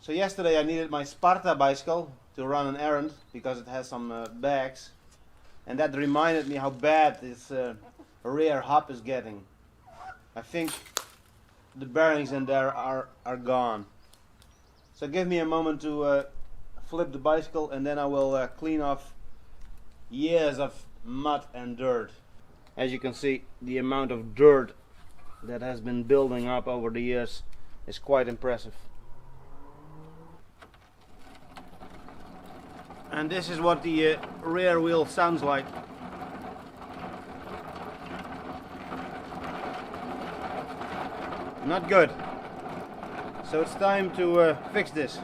So yesterday I needed my Sparta bicycle to run an errand because it has some bags, and that reminded me how bad this rear hub is getting. I think the bearings in there are gone. So give me a moment to flip the bicycle, and then I will clean off years of mud and dirt. As you can see, the amount of dirt that has been building up over the years is quite impressive. And this is what the rear wheel sounds like. Not good. So it's time to fix this.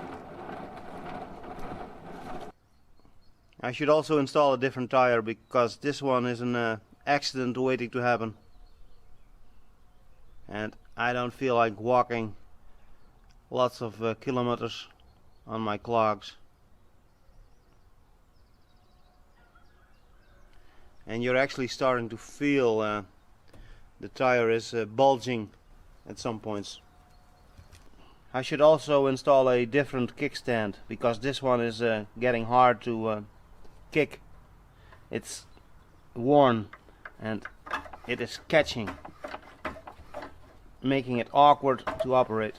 I should also install a different tire because this one is an accident waiting to happen. And I don't feel like walking lots of kilometers on my clogs. And you're actually starting to feel the tire is bulging at some points. I should also install a different kickstand because this one is getting hard to kick. It's worn and it is catching, making it awkward to operate.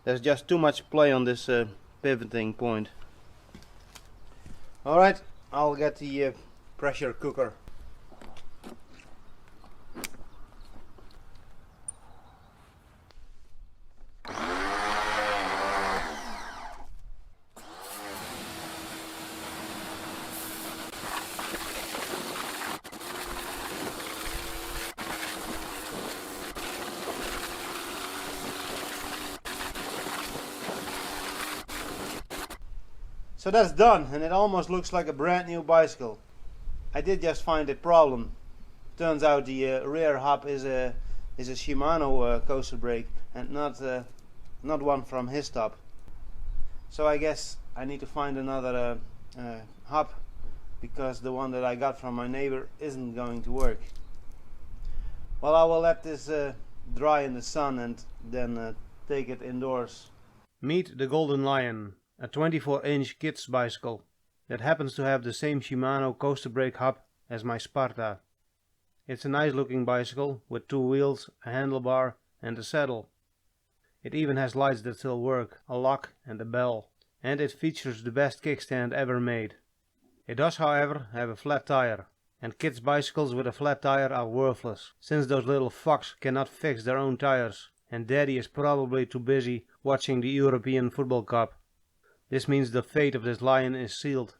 There's just too much play on this pivoting point. Alright, I'll get the pressure cooker. So that's done, and it almost looks like a brand new bicycle. I did just find a problem. Turns out the rear hub is a Shimano coaster brake and not one from Histop. So I guess I need to find another hub because the one that I got from my neighbor isn't going to work. Well, I will let this dry in the sun and then take it indoors. Meet the Golden Lion, a 24-inch kids bicycle that happens to have the same Shimano coaster brake hub as my Sparta. It's a nice looking bicycle with two wheels, a handlebar and a saddle. It even has lights that still work, a lock and a bell, and it features the best kickstand ever made. It does, however, have a flat tire, and kids bicycles with a flat tire are worthless, since those little fucks cannot fix their own tires, and Daddy is probably too busy watching the European Football Cup. This means the fate of this lion is sealed.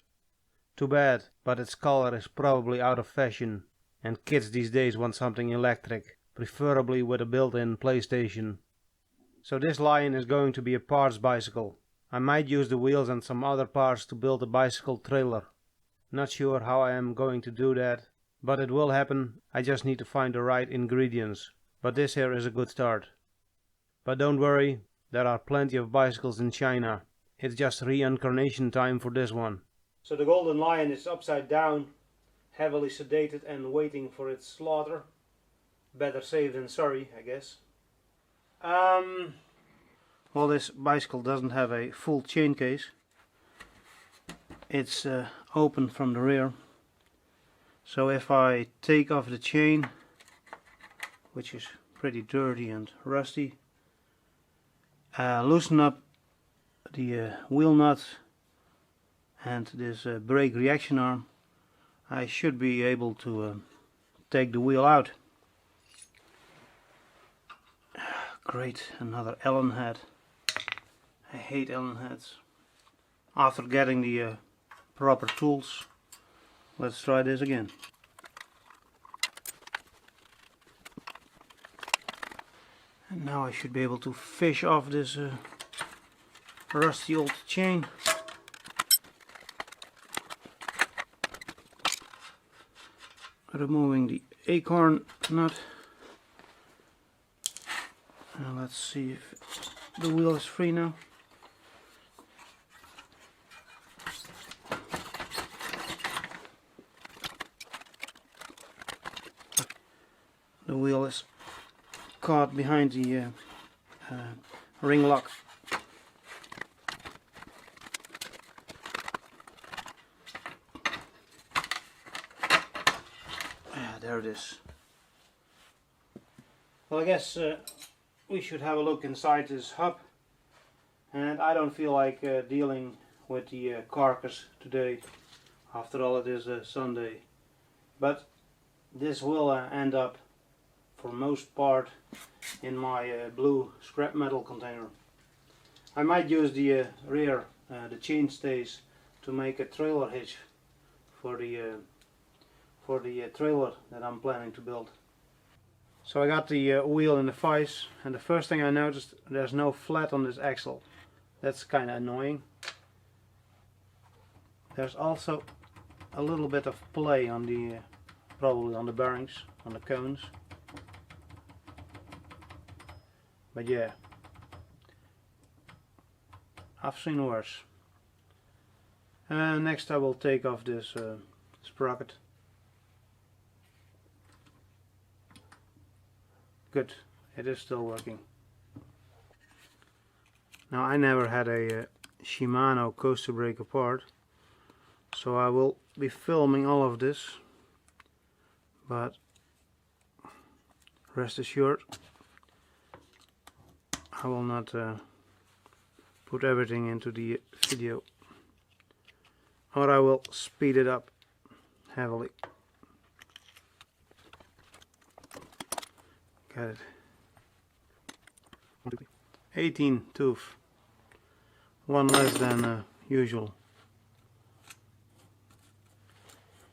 Too bad, but its color is probably out of fashion, and kids these days want something electric, preferably with a built-in PlayStation. So this lion is going to be a parts bicycle. I might use the wheels and some other parts to build a bicycle trailer. Not sure how I am going to do that, but it will happen. I just need to find the right ingredients. But this here is a good start. But don't worry, there are plenty of bicycles in China. It's just reincarnation time for this one. So the Golden Lion is upside down, heavily sedated and waiting for its slaughter. Better safe than sorry, I guess. Well, this bicycle doesn't have a full chain case. It's open from the rear. So if I take off the chain, which is pretty dirty and rusty, loosen up the wheel nuts and this brake reaction arm, I should be able to take the wheel out. Great, another Allen head. I hate Allen heads. After getting the proper tools, let's try this again. And now I should be able to fish off this rusty old chain. Removing the acorn nut. And let's see if the wheel is free now. The wheel is caught behind the ring lock. There it is. Well, I guess we should have a look inside this hub, and I don't feel like dealing with the carcass today. After all, it is a Sunday, but this will end up for most part in my blue scrap metal container. I might use the rear, the chain stays, to make a trailer hitch for the trailer that I'm planning to build. So I got the wheel in the vise, and the first thing I noticed, there's no flat on this axle. That's kind of annoying. There's also a little bit of play on the probably on the bearings, on the cones. But yeah, I've seen worse. Next I will take off this sprocket. Good, it is still working. Now, I never had a Shimano coaster breaker part, so I will be filming all of this, but rest assured I will not put everything into the video, or I will speed it up heavily. Got it. 18 tooth, one less than usual.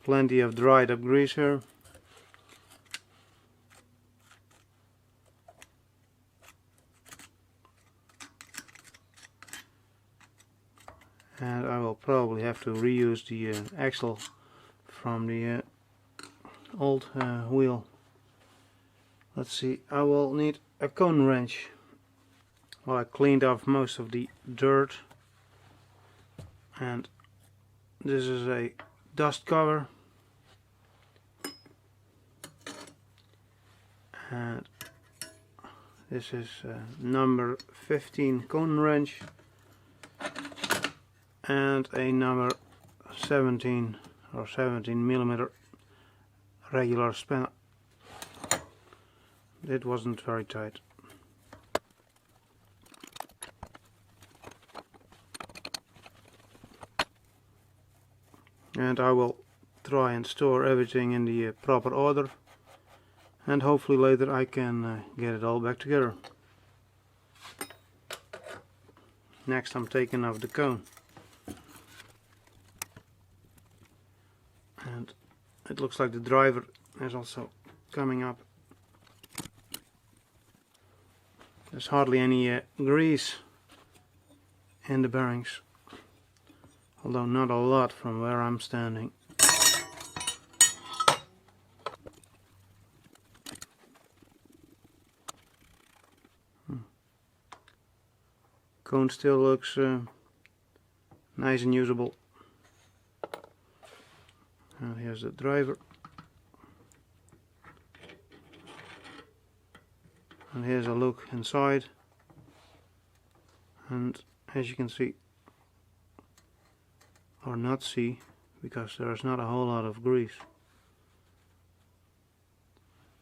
Plenty of dried up grease here. And I will probably have to reuse the axle from the old wheel. Let's see, I will need a cone wrench. Well, I cleaned off most of the dirt, and this is a dust cover, and this is number 15 cone wrench and a number 17 or 17 millimeter regular spanner. It wasn't very tight. And I will try and store everything in the proper order, and hopefully later I can get it all back together. Next I'm taking off the cone, and it looks like the driver is also coming up. There's hardly any grease in the bearings, although not a lot from where I'm standing. Cone still looks nice and usable. And here's the driver. And here's a look inside. And as you can see, or not see, because there's not a whole lot of grease.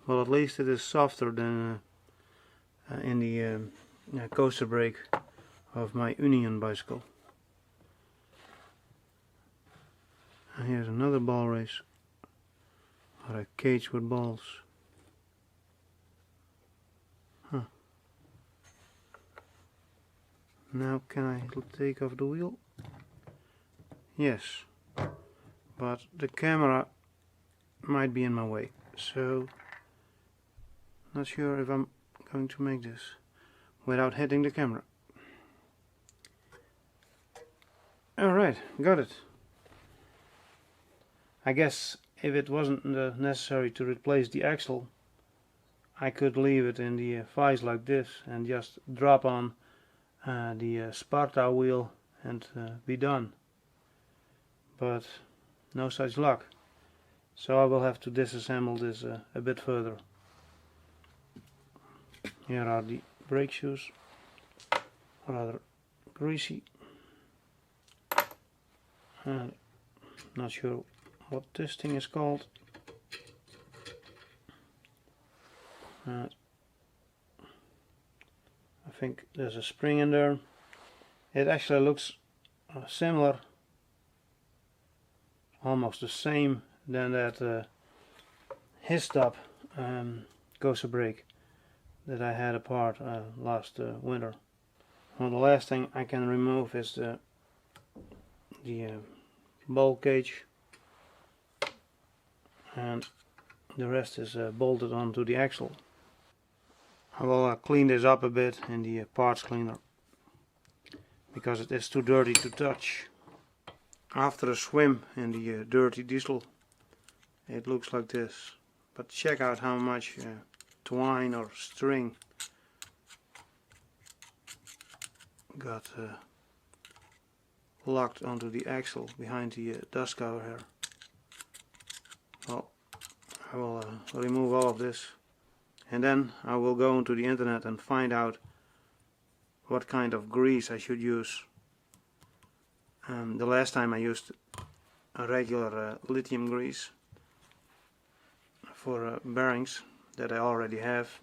Well, at least it is softer than in the coaster brake of my Union bicycle. And here's another ball race, or a cage with balls. Huh. Now can I take off the wheel? Yes, but the camera might be in my way, so not sure if I'm going to make this without hitting the camera. Alright, got it. I guess if it wasn't necessary to replace the axle, I could leave it in the vise like this and just drop on the Sparta wheel and be done. But no such luck, so I will have to disassemble this a bit further. Here are the brake shoes, rather greasy, and not sure what this thing is called. I think there's a spring in there. It actually looks similar, almost the same than that Histop Gosa brake that I had apart last winter. Well, the last thing I can remove is the bowl cage, and the rest is bolted onto the axle. I will clean this up a bit in the parts cleaner because it is too dirty to touch. After a swim in the dirty diesel, it looks like this. But check out how much twine or string got locked onto the axle behind the dust cover here. Well, I will remove all of this, and then I will go onto the internet and find out what kind of grease I should use. The last time I used a regular lithium grease for bearings that I already have,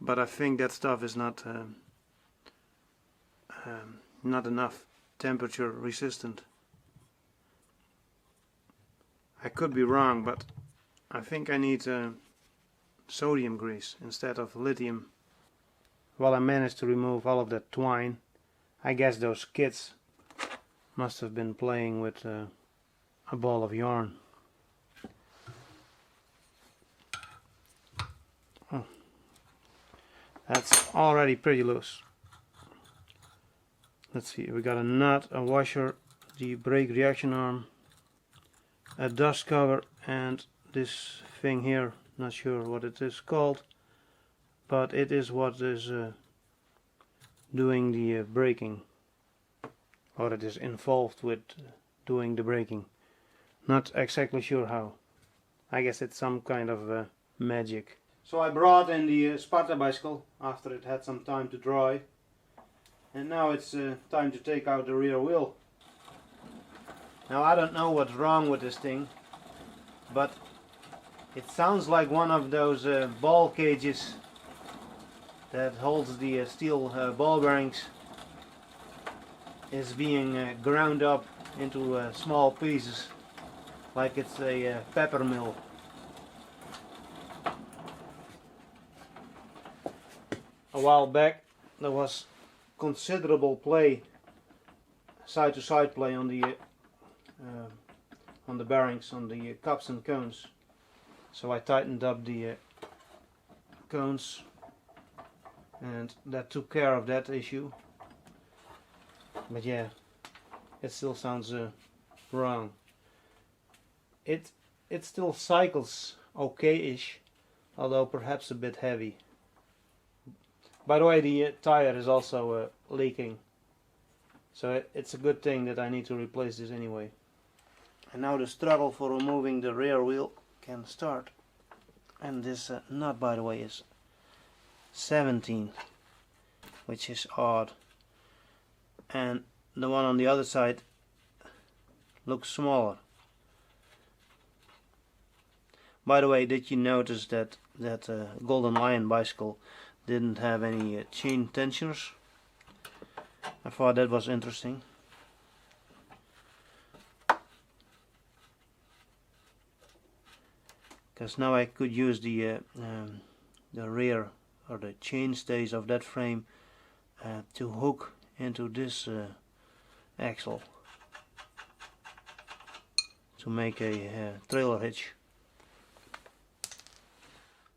but I think that stuff is not enough temperature resistant. I could be wrong, but I think I need sodium grease instead of lithium. Well, I managed to remove all of that twine. I guess those kids must have been playing with a ball of yarn. Oh, that's already pretty loose. Let's see, we got a nut, a washer, the brake reaction arm, a dust cover, and this thing here, not sure what it is called, but it is what is doing the braking, or it is involved with doing the braking. Not exactly sure how. I guess it's some kind of magic. So I brought in the Sparta bicycle after it had some time to dry, and now it's time to take out the rear wheel. Now I don't know what's wrong with this thing, but it sounds like one of those ball cages that holds the steel ball bearings is being ground up into small pieces, like it's a pepper mill. A while back there was considerable play, side to side play on the bearings, on the cups and cones. So I tightened up the cones, and that took care of that issue. But yeah, it still sounds wrong. It still cycles okay-ish, although perhaps a bit heavy. By the way, the tire is also leaking, so it's a good thing that I need to replace this anyway. And now the struggle for removing the rear wheel can start. And this nut, by the way, is 17, which is odd. And the one on the other side looks smaller. By the way, did you notice that Golden Lion bicycle didn't have any chain tensioners? I thought that was interesting. Because now I could use the rear or the chain stays of that frame to hook into this axle to make a trailer hitch.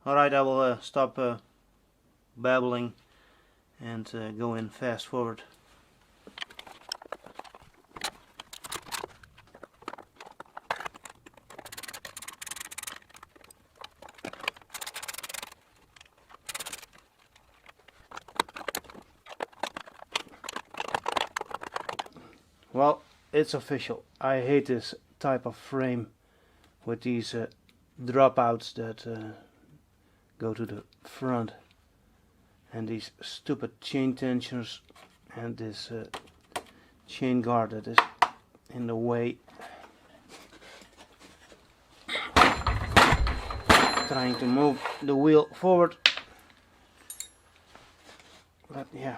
Alright, I will stop babbling and go in fast forward. Well, it's official. I hate this type of frame with these dropouts that go to the front. and these stupid chain tensioners and this chain guard that is in the way. Trying to move the wheel forward, but yeah,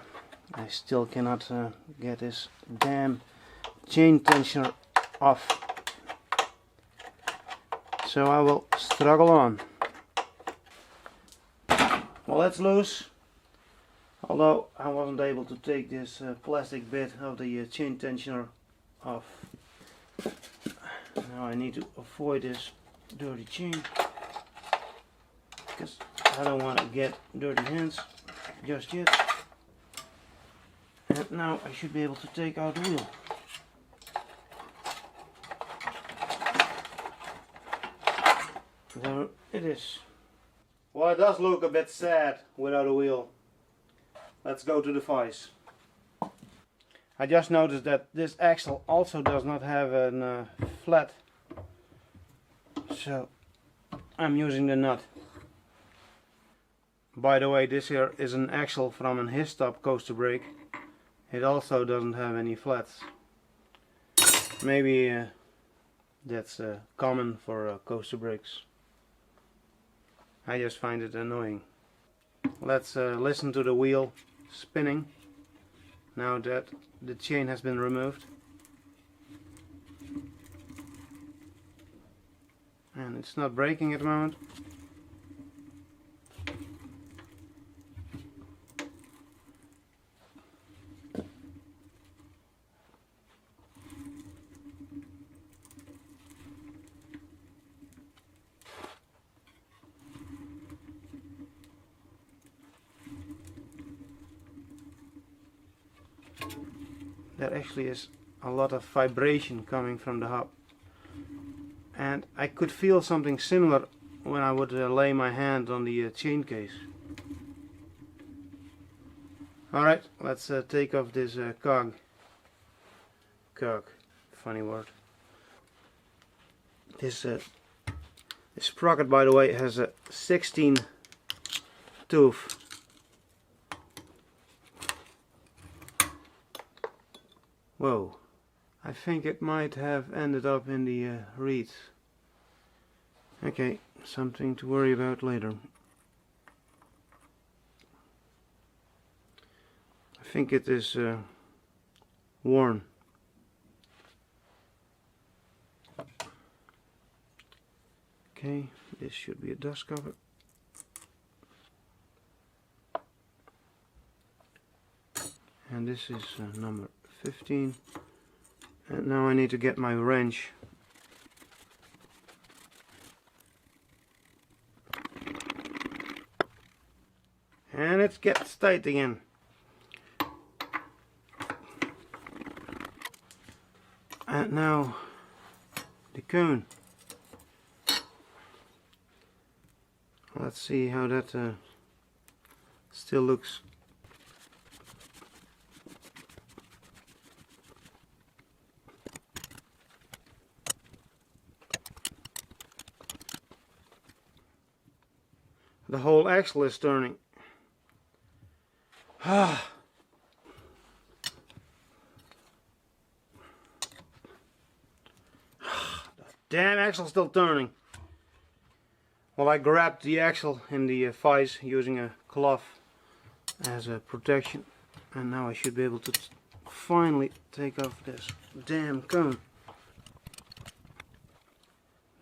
I still cannot get this damn chain tensioner off, so I will struggle on. Well, that's loose, although I wasn't able to take this plastic bit of the chain tensioner off. Now I need to avoid this dirty chain, because I don't want to get dirty hands just yet. And now I should be able to take out the wheel. There it is. Well, it does look a bit sad without a wheel. Let's go to the vise. I just noticed that this axle also does not have a flat, so I'm using the nut. By the way, this here is an axle from an Histop coaster brake. It also doesn't have any flats. Maybe that's common for coaster brakes. I just find it annoying. Let's listen to the wheel spinning now that the chain has been removed. And it's not braking at the moment. There actually is a lot of vibration coming from the hub, and I could feel something similar when I would lay my hand on the chain case. Alright, let's take off this cog. Funny word. This sprocket, by the way, has a 16 tooth. Whoa, I think it might have ended up in the reeds. Okay, something to worry about later. I think it is worn. Okay, this should be a dust cover. And this is number 15. And now I need to get my wrench. And it gets tight again. And now the cone. Let's see how that still looks. The whole axle is turning. The damn axle's still turning. Well, I grabbed the axle in the vise using a cloth as a protection, and now I should be able to finally take off this damn cone.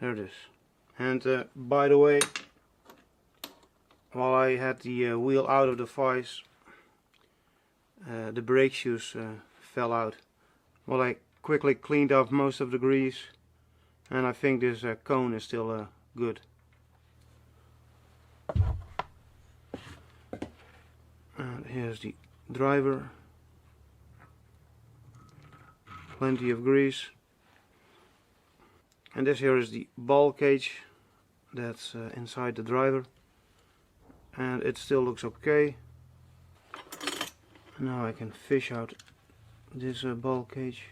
There it is. And by the way, while I had the wheel out of the vise, the brake shoes fell out. Well, I quickly cleaned off most of the grease, and I think this cone is still good. And here's the driver. Plenty of grease. And this here is the ball cage that's inside the driver. And it still looks okay. Now I can fish out this ball cage.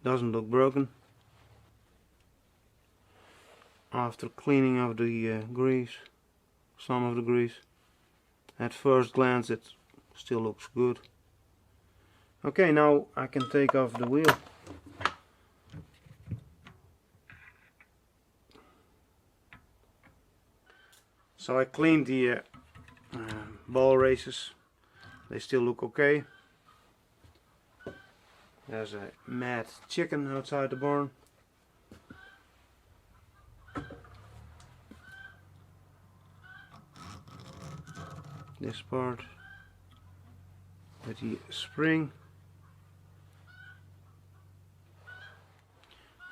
Doesn't look broken. After cleaning of the grease, some of the grease. at first glance it still looks good. Okay, now I can take off the wheel. So I cleaned the ball races. They still look okay. There's a mad chicken outside the barn. This part with the spring.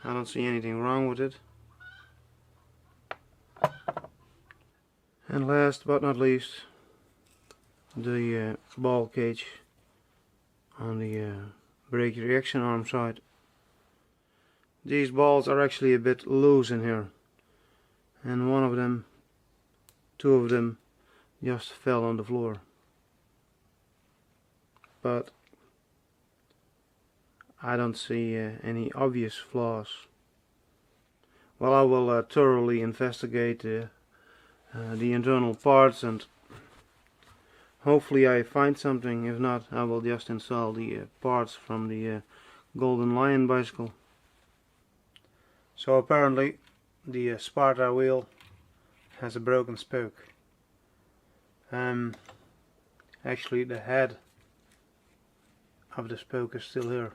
I don't see anything wrong with it. And last but not least, the ball cage on the brake reaction arm side. These balls are actually a bit loose in here, and two of them just fell on the floor. But I don't see any obvious flaws. Well, I will thoroughly investigate the internal parts, and hopefully I find something. If not, I will just install the parts from the Golden Lion bicycle. So apparently the Sparta wheel has a broken spoke. Actually the head of the spoke is still here.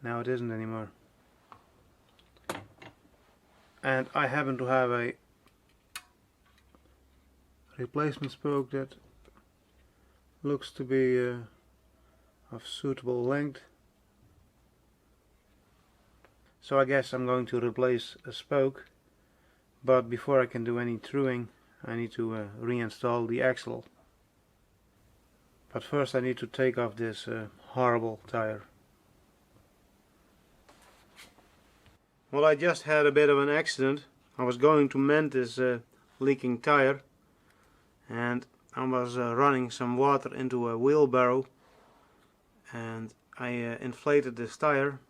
Now it isn't anymore. And I happen to have a replacement spoke that looks to be of suitable length. So I guess I'm going to replace a spoke, but before I can do any truing I need to reinstall the axle. But first I need to take off this horrible tire. Well, I just had a bit of an accident. I was going to mend this leaking tire, and I was running some water into a wheelbarrow, and I inflated this tire,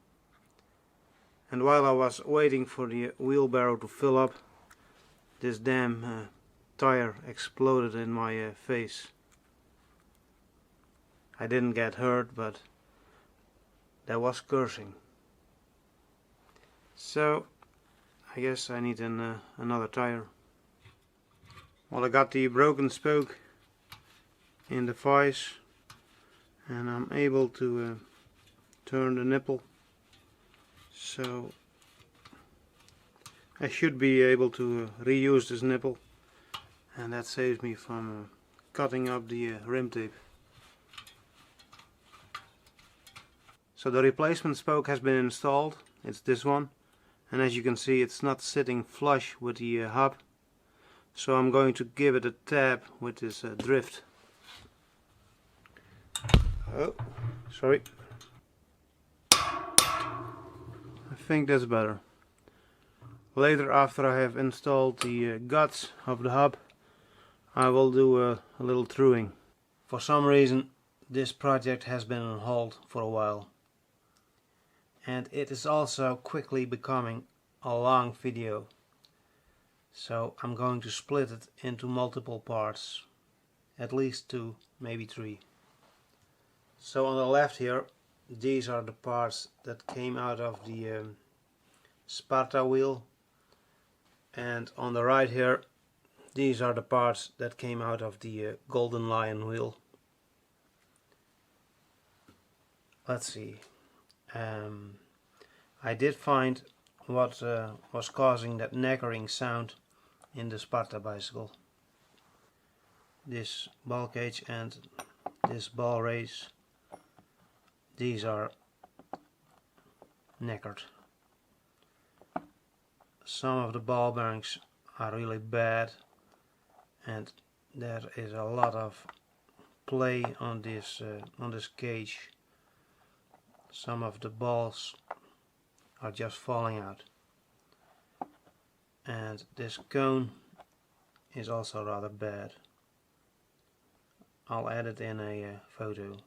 and while I was waiting for the wheelbarrow to fill up, this damn tire exploded in my face. I didn't get hurt, but there was cursing. So I guess I need another tire. Well, I got the broken spoke in the vise, and I'm able to turn the nipple, so I should be able to reuse this nipple, and that saves me from cutting up the rim tape. So the replacement spoke has been installed. It's this one, and as you can see it's not sitting flush with the hub, so I'm going to give it a tap with this drift. Oh, sorry. I think that's better. Later, after I have installed the guts of the hub, I will do a little truing. For some reason this project has been on hold for a while, and it is also quickly becoming a long video, so I'm going to split it into multiple parts, at least 2, maybe 3. So on the left here, these are the parts that came out of the Sparta wheel, and on the right here, these are the parts that came out of the Golden Lion wheel. Let's see. I did find what was causing that nagging sound in the Sparta bicycle. This ball cage and this ball race, these are knackered. Some of the ball bearings are really bad, and there is a lot of play on this cage. Some of the balls are just falling out, and this cone is also rather bad. I'll add it in a photo,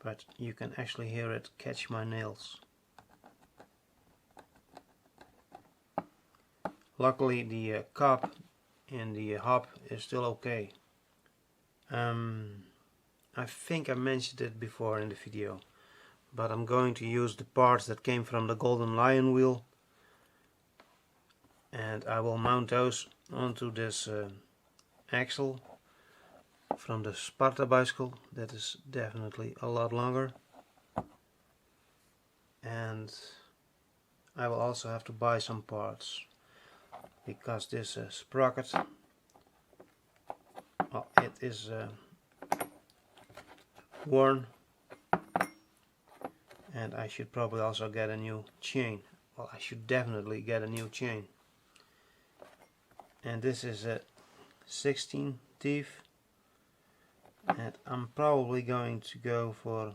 but you can actually hear it catch my nails. Luckily the cup in the hub is still okay. I think I mentioned it before in the video, but I'm going to use the parts that came from the Golden Lion wheel, and I will mount those onto this axle from the Sparta bicycle. That is definitely a lot longer, and I will also have to buy some parts because this sprocket, well, it is worn, and I should probably also get a new chain. Well, I should definitely get a new chain. And this is a 16 teeth, and I'm probably going to go for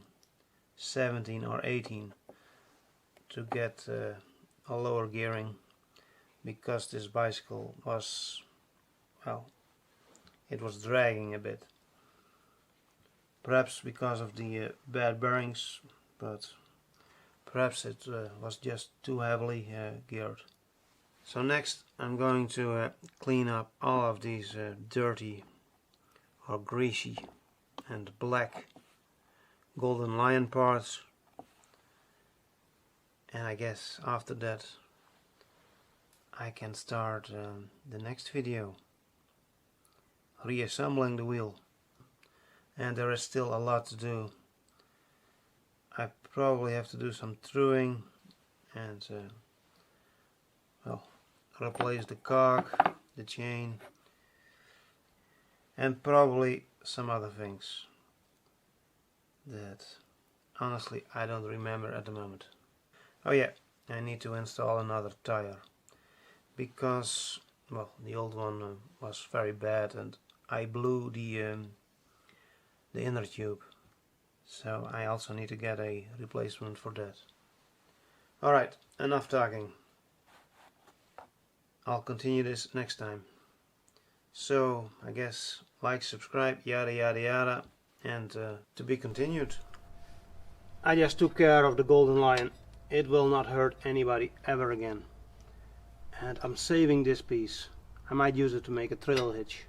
17 or 18 to get a lower gearing, because this bicycle was, well, it was dragging a bit. Perhaps because of the bad bearings, but perhaps it was just too heavily geared. So next I'm going to clean up all of these dirty or greasy and black Golden Lion parts, and I guess after that I can start the next video, reassembling the wheel. And there is still a lot to do. I probably have to do some truing and well, replace the cock, the chain, and probably some other things that honestly I don't remember at the moment. Oh yeah, I need to install another tire, because, well, the old one was very bad and I blew the inner tube, so I also need to get a replacement for that. Alright, enough talking. I'll continue this next time. So I guess like, subscribe, yada yada yada, and to be continued. I just took care of the Golden Lion. It will not hurt anybody ever again. And I'm saving this piece. I might use it to make a trail hitch.